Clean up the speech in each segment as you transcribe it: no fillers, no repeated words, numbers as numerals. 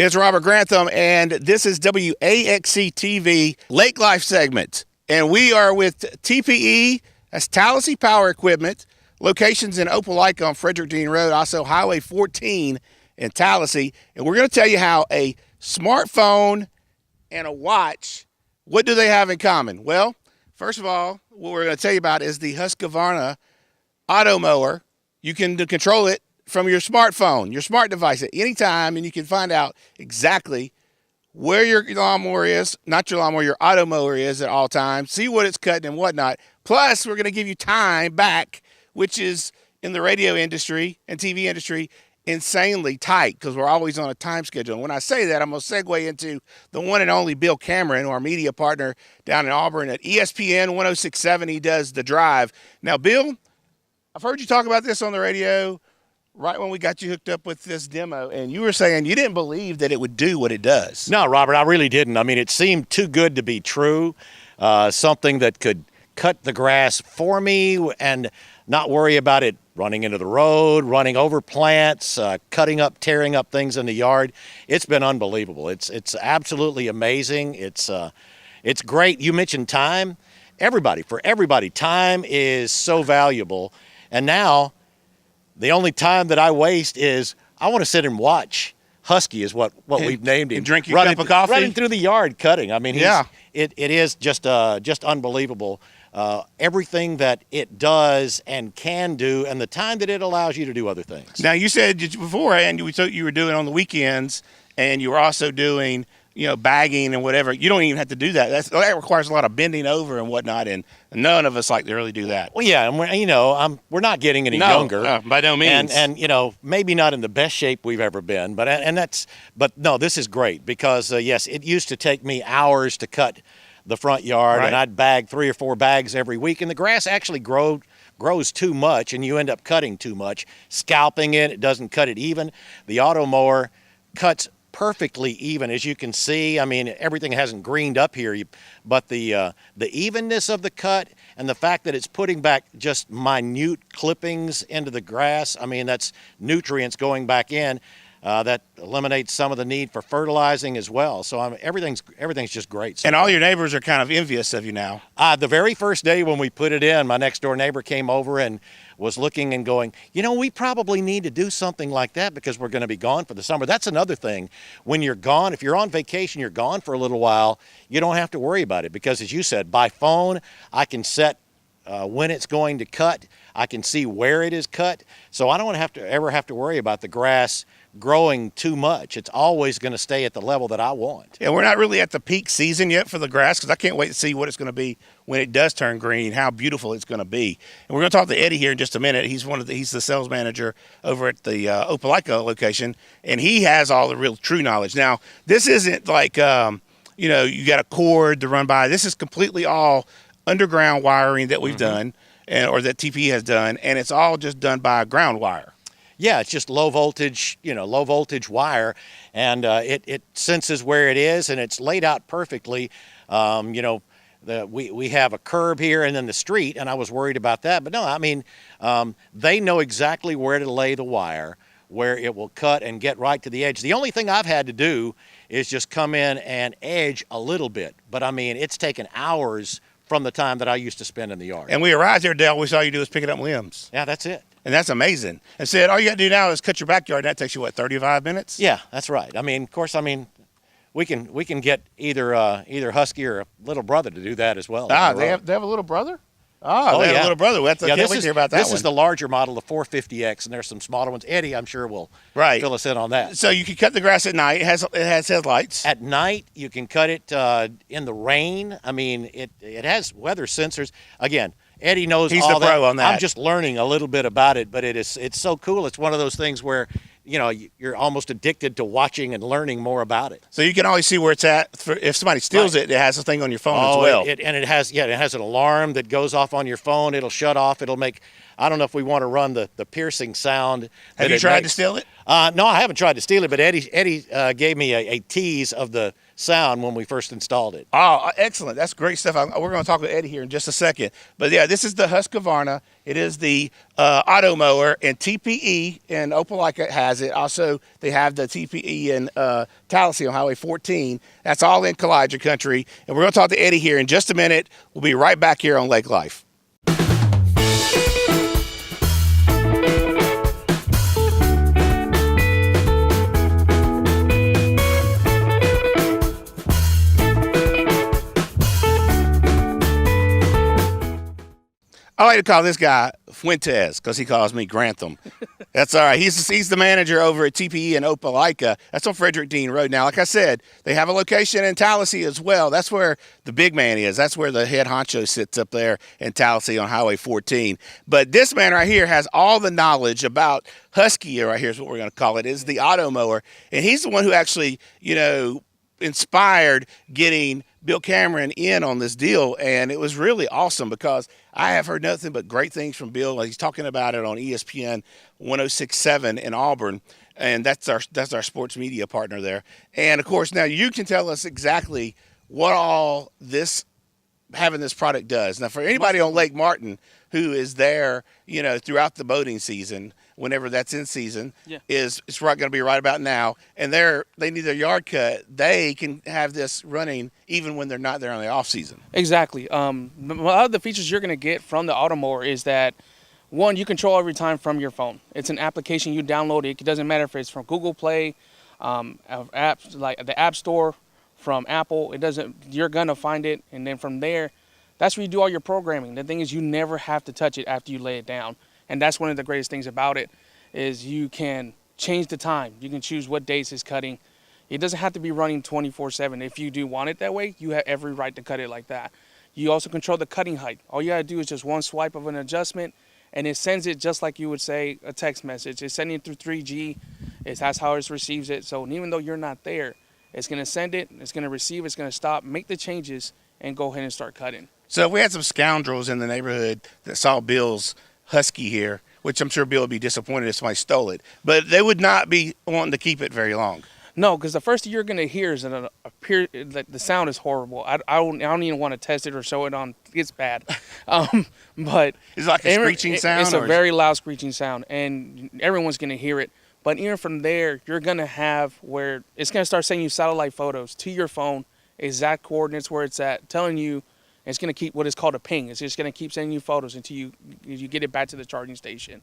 It's Robert Grantham, and this is WAXC TV Lake Life segment. And we are with TPE, that's Tallahassee Power Equipment, locations in Opelika on Frederick Dean Road, also Highway 14 in Tallahassee. And we're going to tell you how a smartphone and a watch, what do they have in common? Well, first of all, what we're going to tell you about is the Husqvarna auto mower. You can control it from your smartphone, your smart device at any time, and you can find out exactly where your lawnmower is, not your lawnmower, your auto mower is at all times, see what it's cutting and whatnot. Plus, we're going to give you time back, which is in the radio industry and TV industry insanely tight because we're always on a time schedule. And when I say that, I'm going to segue into the one and only Bill Cameron, our media partner down in Auburn at ESPN 1067. He does The Drive. Now, Bill, I've heard you talk about this on the radio right when we got you hooked up with this demo, and you were saying you didn't believe that it would do what it does. No, Robert, I really didn't. I mean, it seemed too good to be true, something that could cut the grass for me and not worry about it running into the road, running over plants, cutting up, tearing up things in the yard. It's been unbelievable. It's absolutely amazing. It's great. You mentioned time. For everybody, time is so valuable, and now the only time that I waste is I want to sit and watch. Husky is what we've named him. And drink your cup of coffee? Running through the yard cutting. I mean, it is just unbelievable. Everything that it does and can do, and the time that it allows you to do other things. Now, you said beforehand you were doing on the weekends, and you were also doing bagging and whatever. You don't even have to do that. That requires a lot of bending over and whatnot, and none of us like to really do that. Well, yeah, and we're not getting any younger. By no means. And maybe not in the best shape we've ever been, but no, this is great because yes, it used to take me hours to cut the front yard, right, and I'd bag 3 or 4 bags every week, and the grass actually grows too much, and you end up cutting too much, scalping it. It doesn't cut it even. The auto mower cuts perfectly even, as you can see. I mean, everything hasn't greened up here, but the evenness of the cut and the fact that it's putting back just minute clippings into the grass, I mean, that's nutrients going back in. That eliminates some of the need for fertilizing as well. So everything's just great. And all your neighbors are kind of envious of you now. The very first day when we put it in, my next door neighbor came over and was looking and going, we probably need to do something like that because we're going to be gone for the summer. That's another thing. When you're gone, if you're on vacation, you're gone for a little while, you don't have to worry about it because, as you said, by phone, I can set when it's going to cut. I can see where it is cut. So I don't ever have to worry about the grass growing too much. It's always going to stay at the level that I want. Yeah, we're not really at the peak season yet for the grass because I can't wait to see what it's going to be when it does turn green, how beautiful it's going to be. And we're going to talk to Eddie here in just a minute. He's the sales manager over at the Opelika location, and he has all the real true knowledge. Now, this isn't like you got a cord to run by. This is completely all underground wiring that we've done, or that TPE has done, and it's all just done by ground wire. Yeah, it's just low voltage wire, and it senses where it is, and it's laid out perfectly. We have a curb here and then the street, and I was worried about that. But no, I mean, they know exactly where to lay the wire, where it will cut and get right to the edge. The only thing I've had to do is just come in and edge a little bit. But, I mean, it's taken hours from the time that I used to spend in the yard. And we arrived there, Dale, all you do is picking up limbs. Yeah, that's it. And that's amazing. And said, all you got to do now is cut your backyard. That takes you, 35 minutes? Yeah, that's right. I mean, of course, we can get either Husky or a little brother to do that as well. They have a little brother? They have a little brother. Can't wait to hear about that one. This is the larger model, the 450X, and there's some smaller ones. Eddie, I'm sure, will fill us in on that. So you can cut the grass at night. It has headlights. At night, you can cut it in the rain. I mean, it has weather sensors. Again, Eddie knows He's all the pro on that. I'm just learning a little bit about it, but it's so cool. It's one of those things where you're almost addicted to watching and learning more about it. So you can always see where it's at. If somebody steals it, it has a thing on your phone as well. It has an alarm that goes off on your phone. It'll shut off. It'll make, I don't know if we want to run the piercing sound. Have you tried to steal it? No, I haven't tried to steal it, but Eddie gave me a tease of the sound when we first installed it. Oh, excellent. That's great stuff. We're going to talk with Eddie here in just a second. But yeah, this is the Husqvarna. It is the auto mower, and TPE in Opelika has it. Also, they have the TPE in Tallahassee on Highway 14. That's all in Kalijah country. And we're going to talk to Eddie here in just a minute. We'll be right back here on Lake Life. I like to call this guy Fuentes because he calls me Grantham. That's all right. He's the manager over at TPE in Opelika. That's on Frederick Dean Road. Now, like I said, they have a location in Tallahassee as well. That's where the big man is. That's where the head honcho sits up there in Tallahassee on Highway 14. But this man right here has all the knowledge about Husky, right here is what we're going to call it, is the auto mower. And he's the one who actually, inspired getting Bill Cameron in on this deal, and it was really awesome because I have heard nothing but great things from Bill. He's talking about it on ESPN 106.7 in Auburn, and that's our sports media partner there. And of course, now you can tell us exactly what all this having this product does. Now, for anybody on Lake Martin who is there, throughout the boating season, whenever that's in season, it's going to be right about now, and they need their yard cut, they can have this running even when they're not there on the off season. Exactly. A lot of the features you're going to get from the Automower is that, one, you control every time from your phone. It's an application you download. It doesn't matter if it's from Google Play, apps like the App Store, from Apple. You're going to find it, and then from there, that's where you do all your programming. The thing is, you never have to touch it after you lay it down. And that's one of the greatest things about it is you can change the time. You can choose what days it's cutting. It doesn't have to be running 24/7. If you do want it that way, you have every right to cut it like that. You also control the cutting height. All you got to do is just one swipe of an adjustment, and it sends it just like you would say a text message. It's sending it through 3G. That's how it receives it. So even though you're not there, it's going to send it, it's going to receive, it's going to stop, make the changes, and go ahead and start cutting. So if we had some scoundrels in the neighborhood that saw Bill's Husky here, which I'm sure Bill would be disappointed if somebody stole it, but they would not be wanting to keep it very long. No, because the first thing you're going to hear is that the sound is horrible. I don't even want to test it or show it on. It's bad. But it's like a screeching sound? It's a very loud screeching sound, and everyone's going to hear it. But even from there, you're going to have where it's going to start sending you satellite photos to your phone, exact coordinates where it's at, telling you. It's going to keep what is called a ping. It's just going to keep sending you photos until you get it back to the charging station.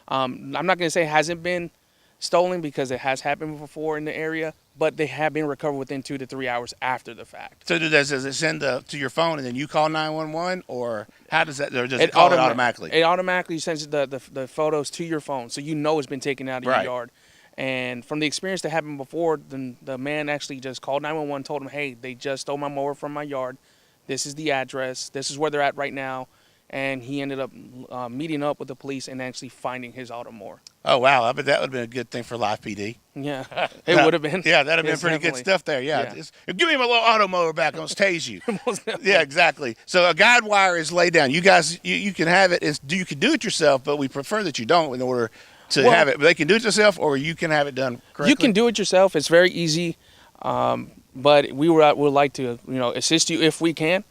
I'm not going to say it hasn't been stolen because it has happened before in the area, but they have been recovered within 2 to 3 hours after the fact. So does it send to your phone and then you call 911, or how does that? Or does it call it automatically? It automatically sends the photos to your phone, so you know it's been taken out of your yard. And from the experience that happened before, the man actually just called 911, told him, hey, they just stole my mower from my yard. This is the address. This is where they're at right now. And he ended up meeting up with the police and actually finding his Automower. Oh, wow. I bet that would have been a good thing for Live PD. Yeah, it would have been. Yeah, that would have been pretty good stuff there. Yeah. Give me my little Automower back. I'm going to tase you. Yeah, exactly. So a guide wire is laid down. You guys, you can have it. You can do it yourself, but we prefer that you don't in order to have it. But they can do it yourself, or you can have it done correctly. You can do it yourself. It's very easy. But we would like to, assist you if we can.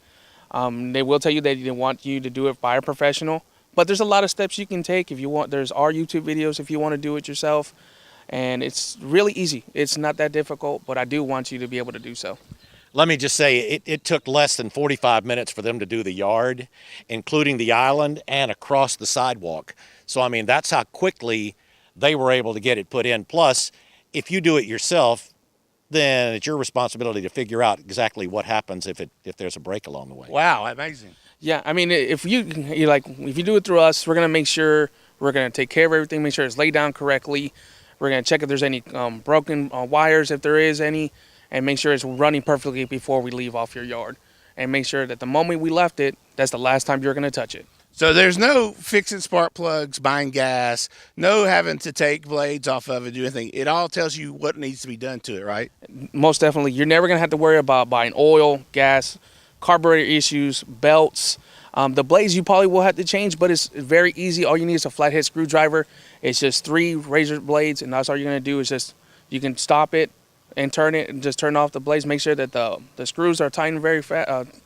They will tell you that they want you to do it by a professional. But there's a lot of steps you can take if you want. There's our YouTube videos if you want to do it yourself. And it's really easy. It's not that difficult, but I do want you to be able to do so. Let me just say, it took less than 45 minutes for them to do the yard, including the island and across the sidewalk. So, that's how quickly they were able to get it put in. Plus, if you do it yourself, then it's your responsibility to figure out exactly what happens if there's a break along the way. Wow, amazing. Yeah, if you do it through us, we're gonna make sure we're gonna take care of everything, make sure it's laid down correctly. We're gonna check if there's any broken wires, if there is any, and make sure it's running perfectly before we leave off your yard. And make sure that the moment we left it, that's the last time you're gonna touch it. So there's no fixing spark plugs, buying gas, no having to take blades off of it, do anything. It all tells you what needs to be done to it, right? Most definitely. You're never going to have to worry about buying oil, gas, carburetor issues, belts. The blades you probably will have to change, but it's very easy. All you need is a flathead screwdriver, It's just 3 razor blades, and that's all you're going to do is just, you can stop it and turn it and just turn off the blades. Make sure that the screws are tightened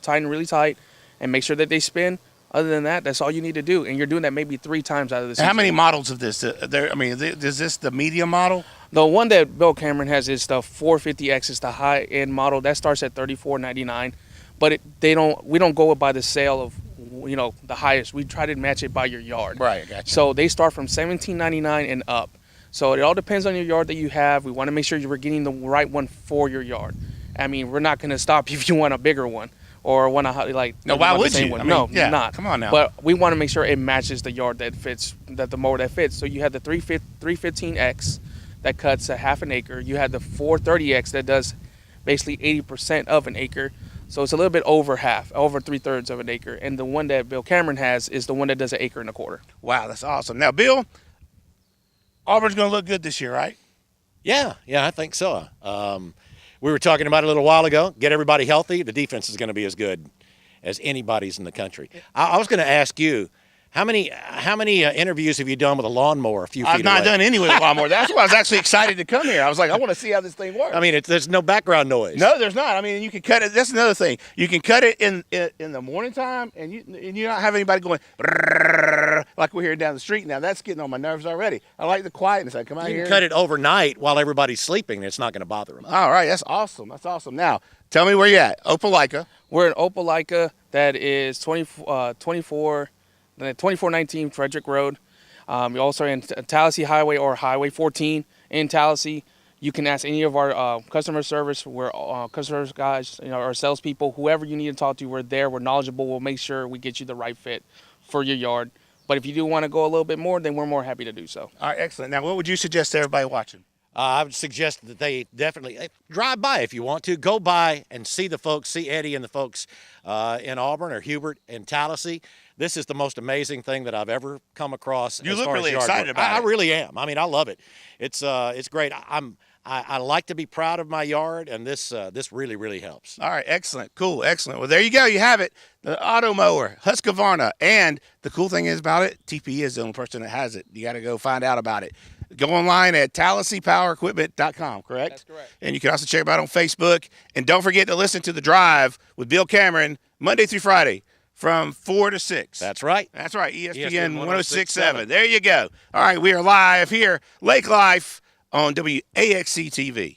tightened really tight, and make sure that they spin. Other than that, that's all you need to do, and you're doing that maybe 3 times out of the season. How many models of this? Is this the medium model? The one that Bill Cameron has is the 450X. It's the high-end model that starts at $34.99, but we don't go by the sale of the highest. We try to match it by your yard. Right, gotcha. So they start from $17.99 and up. So it all depends on your yard that you have. We want to make sure you were getting the right one for your yard. I mean, we're not going to stop you if you want a bigger one or want to No, why would you? One. I mean, No, yeah, not. Come on now. But we want to make sure it matches the yard that fits, the mower that fits. So you have the 315X that cuts a half an acre. You have the 430X that does basically 80% of an acre. So it's a little bit over half, over 3/3 of an acre. And the one that Bill Cameron has is the one that does 1.25 acres. Wow, that's awesome. Now, Bill, Auburn's going to look good this year, right? Yeah, I think so. We were talking about it a little while ago. Get everybody healthy. The defense is going to be as good as anybody's in the country. I was going to ask you, how many interviews have you done with a lawnmower a few feet away? I've not done any with a lawnmower. That's why I was actually excited to come here. I was like, I want to see how this thing works. I mean, there's no background noise. No, there's not. I mean, you can cut it. That's another thing. You can cut it in the morning time, and you don't have anybody going like we're here down the street now. That's getting on my nerves already. I like the quietness. I come out here. You can cut it overnight while everybody's sleeping, and it's not going to bother them. All right, that's awesome. That's awesome. Now, tell me where you're at. Opelika. We're in Opelika. That is 2419 Frederick Road. You're also in Tallahassee Highway or Highway 14 in Tallahassee. You can ask any of our customer service. We're customer guys, our salespeople, whoever you need to talk to. We're there. We're knowledgeable. We'll make sure we get you the right fit for your yard. But if you do want to go a little bit more, then we're more happy to do so. All right, excellent. Now, what would you suggest to everybody watching? I would suggest that they definitely drive by if you want to. Go by and see the folks, see Eddie and the folks in Auburn or Hubert and Tallahassee. This is the most amazing thing that I've ever come across. You look really excited about it. I really am. I mean, I love it. It's great. I like to be proud of my yard, and this really, really helps. All right, excellent, cool, excellent. Well, there you go. You have it, the auto mower, Husqvarna, and the cool thing is about it, TPE is the only person that has it. You got to go find out about it. Go online at TallahasseePowerEquipment.com, correct? That's correct. And you can also check them out on Facebook. And don't forget to listen to The Drive with Bill Cameron Monday through Friday from 4 to 6. That's right. That's right, ESPN 106.7. There you go. All right, we are live here, Lake Life on WAXC TV.